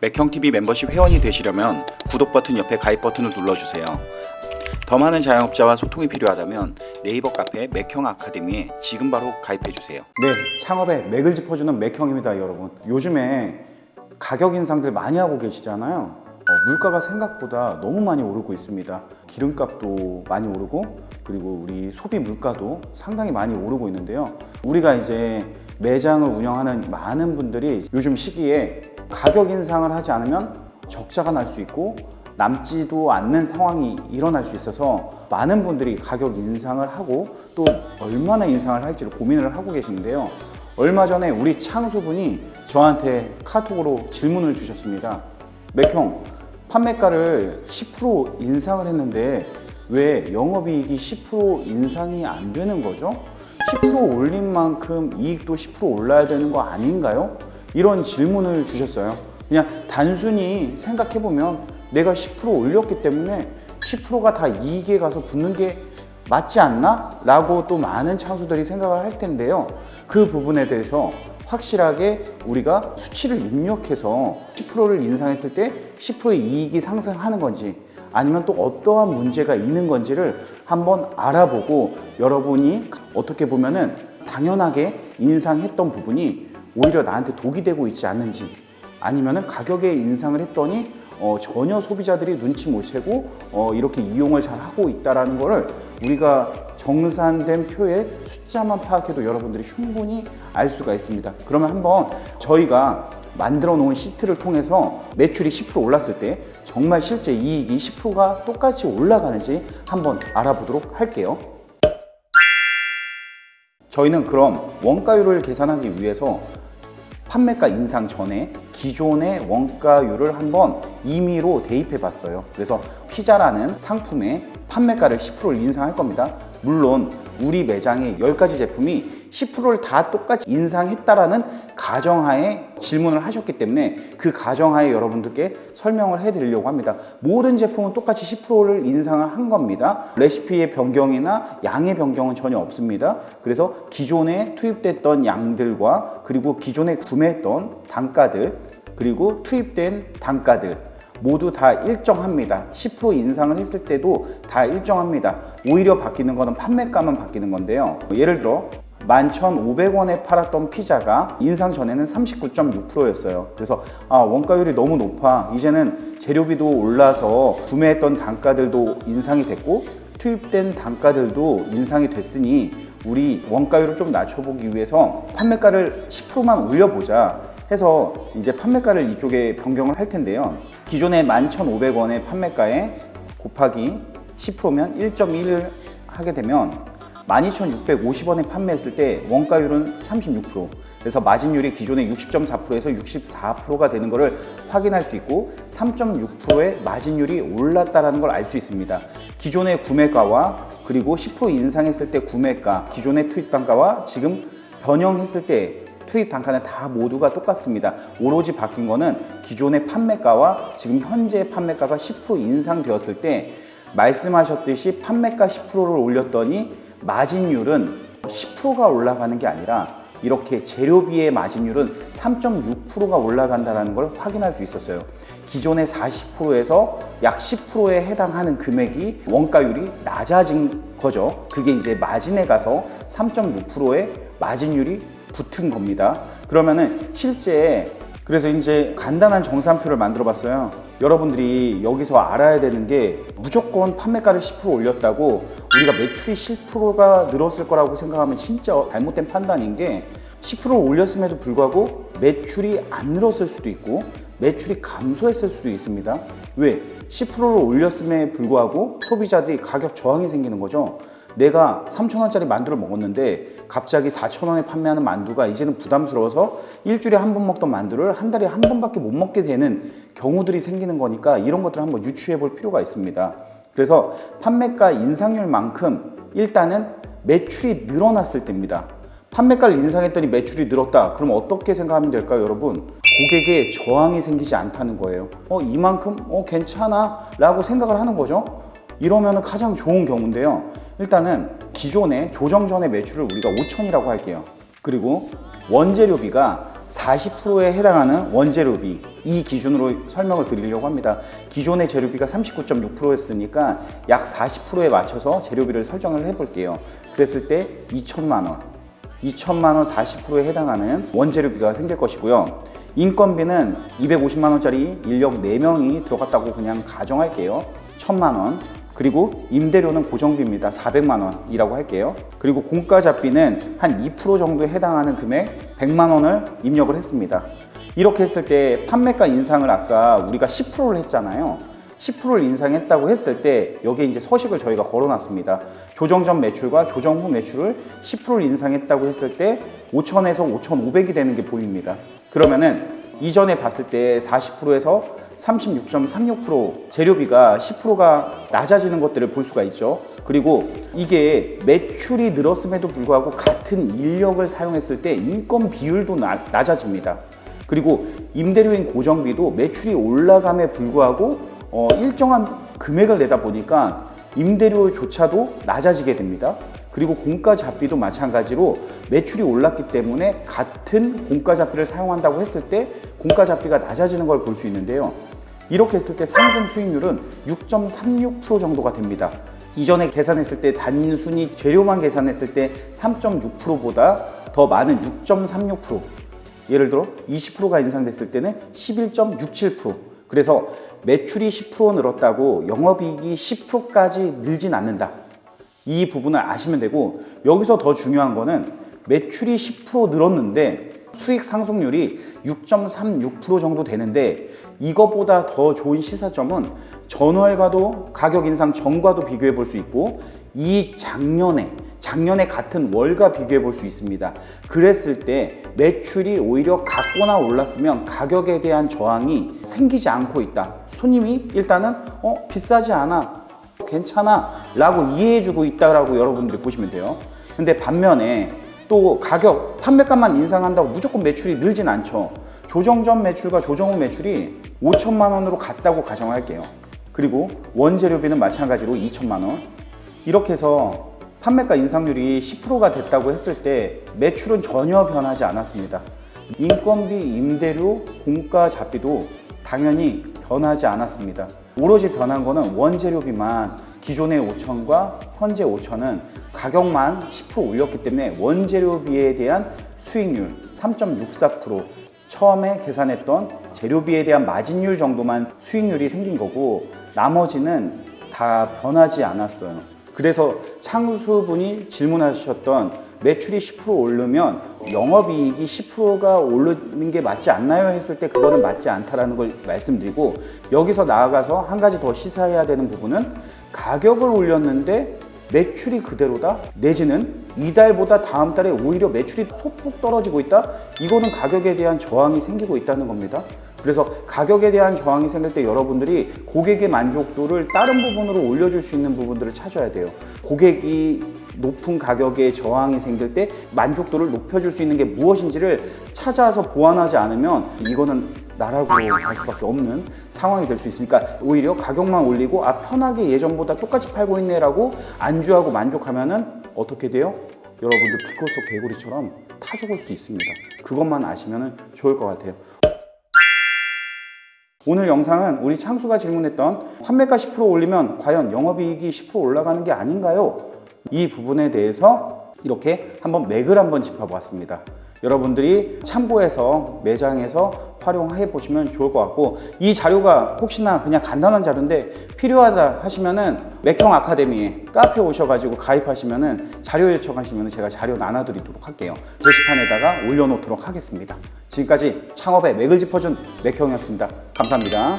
맥형TV 멤버십 회원이 되시려면 구독 버튼 옆에 가입 버튼을 눌러주세요. 더 많은 자영업자와 소통이 필요하다면 네이버 카페 맥형 아카데미에 지금 바로 가입해주세요. 네, 창업에 맥을 짚어주는 맥형입니다, 여러분. 요즘에 가격 인상들 많이 하고 계시잖아요. 물가가 생각보다 너무 많이 오르고 있습니다. 기름값도 많이 오르고, 그리고 우리 소비 물가도 상당히 많이 오르고 있는데요. 우리가 이제 매장을 운영하는 많은 분들이 요즘 시기에 가격 인상을 하지 않으면 적자가 날 수 있고 남지도 않는 상황이 일어날 수 있어서 많은 분들이 가격 인상을 하고 또 얼마나 인상을 할지를 고민을 하고 계시는데요. 얼마 전에 우리 창수분이 저한테 카톡으로 질문을 주셨습니다. 맥형, 판매가를 10% 인상을 했는데 왜 영업이익이 10% 인상이 안 되는 거죠? 10% 올린 만큼 이익도 10% 올라야 되는 거 아닌가요? 이런 질문을 주셨어요. 그냥 단순히 생각해보면 내가 10% 올렸기 때문에 10%가 다 이익에 가서 붙는 게 맞지 않나? 라고 또 많은 창수들이 생각을 할 텐데요. 그 부분에 대해서 확실하게 우리가 수치를 입력해서 10%를 인상했을 때 10%의 이익이 상승하는 건지 아니면 또 어떠한 문제가 있는 건지를 한번 알아보고 여러분이 어떻게 보면은 당연하게 인상했던 부분이 오히려 나한테 독이 되고 있지 않는지 아니면은 가격에 인상을 했더니 전혀 소비자들이 눈치 못 채고 이렇게 이용을 잘 하고 있다라는 거를 우리가 정산된 표의 숫자만 파악해도 여러분들이 충분히 알 수가 있습니다. 그러면 한번 저희가 만들어 놓은 시트를 통해서 매출이 10% 올랐을 때 정말 실제 이익이 10%가 똑같이 올라가는지 한번 알아보도록 할게요. 저희는 그럼 원가율을 계산하기 위해서 판매가 인상 전에 기존의 원가율을 한번 임의로 대입해 봤어요. 그래서 피자라는 상품의 판매가를 10%를 인상할 겁니다. 물론 우리 매장에 10가지 제품이 10%를 다 똑같이 인상했다라는 가정하에 질문을 하셨기 때문에 그 가정하에 여러분들께 설명을 해드리려고 합니다. 모든 제품은 똑같이 10%를 인상을 한 겁니다. 레시피의 변경이나 양의 변경은 전혀 없습니다. 그래서 기존에 투입됐던 양들과 그리고 기존에 구매했던 단가들 그리고 투입된 단가들 모두 다 일정합니다. 10% 인상을 했을 때도 다 일정합니다. 오히려 바뀌는 거는 판매가만 바뀌는 건데요. 예를 들어 11,500원에 팔았던 피자가 인상 전에는 39.6%였어요. 그래서 원가율이 너무 높아. 이제는 재료비도 올라서 구매했던 단가들도 인상이 됐고 투입된 단가들도 인상이 됐으니 우리 원가율을 좀 낮춰보기 위해서 판매가를 10%만 올려보자 해서 이제 판매가를 이쪽에 변경을 할 텐데요. 기존에 11,500원의 판매가에 곱하기 10%면 1.1을 하게 되면 12,650원에 판매했을 때 원가율은 36%. 그래서 마진율이 기존의 60.4%에서 64%가 되는 것을 확인할 수 있고 3.6%의 마진율이 올랐다는 걸 알 수 있습니다. 기존의 구매가와 그리고 10% 인상했을 때 구매가, 기존의 투입 단가와 지금 변형했을 때 투입 단가는 다 모두가 똑같습니다. 오로지 바뀐 거는 기존의 판매가와 지금 현재 판매가가 10% 인상되었을 때 말씀하셨듯이 판매가 10%를 올렸더니 마진율은 10%가 올라가는 게 아니라 이렇게 재료비의 마진율은 3.6%가 올라간다는 걸 확인할 수 있었어요. 기존의 40%에서 약 10%에 해당하는 금액이 원가율이 낮아진 거죠. 그게 이제 마진에 가서 3.6%의 마진율이 붙은 겁니다. 그러면은 실제 그래서 이제 간단한 정산표를 만들어 봤어요. 여러분들이 여기서 알아야 되는 게 무조건 판매가를 10% 올렸다고 우리가 매출이 10%가 늘었을 거라고 생각하면 진짜 잘못된 판단인 게 10% 올렸음에도 불구하고 매출이 안 늘었을 수도 있고 매출이 감소했을 수도 있습니다. 왜? 10%를 올렸음에 불구하고 소비자들이 가격 저항이 생기는 거죠. 내가 3,000원짜리 만두를 먹었는데 갑자기 4,000원에 판매하는 만두가 이제는 부담스러워서 일주일에 한 번 먹던 만두를 한 달에 한 번밖에 못 먹게 되는 경우들이 생기는 거니까 이런 것들을 한번 유추해 볼 필요가 있습니다. 그래서 판매가 인상률만큼 일단은 매출이 늘어났을 때입니다. 판매가를 인상했더니 매출이 늘었다. 그럼 어떻게 생각하면 될까요, 여러분? 고객의 저항이 생기지 않다는 거예요. 이만큼 괜찮아 라고 생각을 하는 거죠. 이러면 가장 좋은 경우인데요. 일단은 기존의 조정 전의 매출을 우리가 5,000이라고 할게요. 그리고 원재료비가 40%에 해당하는 원재료비, 이 기준으로 설명을 드리려고 합니다. 기존의 재료비가 39.6%였으니까 약 40%에 맞춰서 재료비를 설정을 해볼게요. 그랬을 때 2천만 원, 40%에 해당하는 원재료비가 생길 것이고요. 인건비는 250만 원짜리 인력 4명이 들어갔다고 그냥 가정할게요. 1,000만 원. 그리고 임대료는 고정비입니다. 400만 원이라고 할게요. 그리고 공과잡비는 한 2% 정도에 해당하는 금액 100만 원을 입력을 했습니다. 이렇게 했을 때 판매가 인상을 아까 우리가 10%를 했잖아요. 10%를 인상했다고 했을 때 여기에 이제 서식을 저희가 걸어놨습니다. 조정 전 매출과 조정 후 매출을 10%를 인상했다고 했을 때 5,000에서 5,500이 되는 게 보입니다. 그러면은 이전에 봤을 때 40%에서 36.36% 재료비가 10%가 낮아지는 것들을 볼 수가 있죠. 그리고 이게 매출이 늘었음에도 불구하고 같은 인력을 사용했을 때 인건 비율도 낮아집니다. 그리고 임대료인 고정비도 매출이 올라감에 불구하고 일정한 금액을 내다 보니까 임대료조차도 낮아지게 됩니다. 그리고 공과잡비도 마찬가지로 매출이 올랐기 때문에 같은 공과잡비를 사용한다고 했을 때 공과잡비가 낮아지는 걸 볼 수 있는데요. 이렇게 했을 때 상승 수익률은 6.36% 정도가 됩니다. 이전에 계산했을 때 단순히 재료만 계산했을 때 3.6%보다 더 많은 6.36%, 예를 들어 20%가 인상됐을 때는 11.67%. 그래서 매출이 10% 늘었다고 영업이익이 10%까지 늘진 않는다. 이 부분을 아시면 되고, 여기서 더 중요한 거는 매출이 10% 늘었는데 수익 상승률이 6.36% 정도 되는데, 이거보다 더 좋은 시사점은 전월과도 가격 인상 전과도 비교해 볼 수 있고, 이 작년에 같은 월과 비교해 볼 수 있습니다. 그랬을 때 매출이 오히려 같거나 올랐으면 가격에 대한 저항이 생기지 않고 있다. 손님이 일단은 비싸지 않아, 괜찮아 라고 이해해주고 있다라고 여러분들이 보시면 돼요. 근데 반면에 또 가격, 판매값만 인상한다고 무조건 매출이 늘진 않죠. 조정 전 매출과 조정 후 매출이 5천만 원으로 같다고 가정할게요. 그리고 원재료비는 마찬가지로 2천만 원. 이렇게 해서 판매가 인상률이 10%가 됐다고 했을 때 매출은 전혀 변하지 않았습니다. 인건비, 임대료, 공과잡비도 당연히 변하지 않았습니다. 오로지 변한 거는 원재료비만 기존의 5천과 현재 5천은 가격만 10% 올렸기 때문에 원재료비에 대한 수익률 3.64%, 처음에 계산했던 재료비에 대한 마진율 정도만 수익률이 생긴 거고 나머지는 다 변하지 않았어요. 그래서 창수분이 질문하셨던 매출이 10% 오르면 영업이익이 10%가 오르는 게 맞지 않나요? 했을 때 그거는 맞지 않다라는 걸 말씀드리고, 여기서 나아가서 한 가지 더 시사해야 되는 부분은 가격을 올렸는데 매출이 그대로다? 내지는 이달보다 다음 달에 오히려 매출이 소폭 떨어지고 있다? 이거는 가격에 대한 저항이 생기고 있다는 겁니다. 그래서 가격에 대한 저항이 생길 때 여러분들이 고객의 만족도를 다른 부분으로 올려줄 수 있는 부분들을 찾아야 돼요. 고객이 높은 가격에 저항이 생길 때 만족도를 높여줄 수 있는 게 무엇인지를 찾아서 보완하지 않으면 이거는 나라고 할 수밖에 없는 상황이 될 수 있으니까, 오히려 가격만 올리고 편하게 예전보다 똑같이 팔고 있네라고 안주하고 만족하면은 어떻게 돼요? 여러분들 피코 속 개구리처럼 타 죽을 수 있습니다. 그것만 아시면 좋을 것 같아요. 오늘 영상은 우리 창수가 질문했던 판매가 10% 올리면 과연 영업이익이 10% 올라가는 게 아닌가요? 이 부분에 대해서 이렇게 한번 맥을 한번 짚어봤습니다. 여러분들이 참고해서 매장에서 활용해 보시면 좋을 것 같고, 이 자료가 혹시나 그냥 간단한 자료인데 필요하다 하시면은 맥형 아카데미에 카페 오셔가지고 가입하시면은 자료 요청하시면 제가 자료 나눠드리도록 할게요. 게시판에다가 올려놓도록 하겠습니다. 지금까지 창업의 맥을 짚어준 맥형이었습니다. 감사합니다.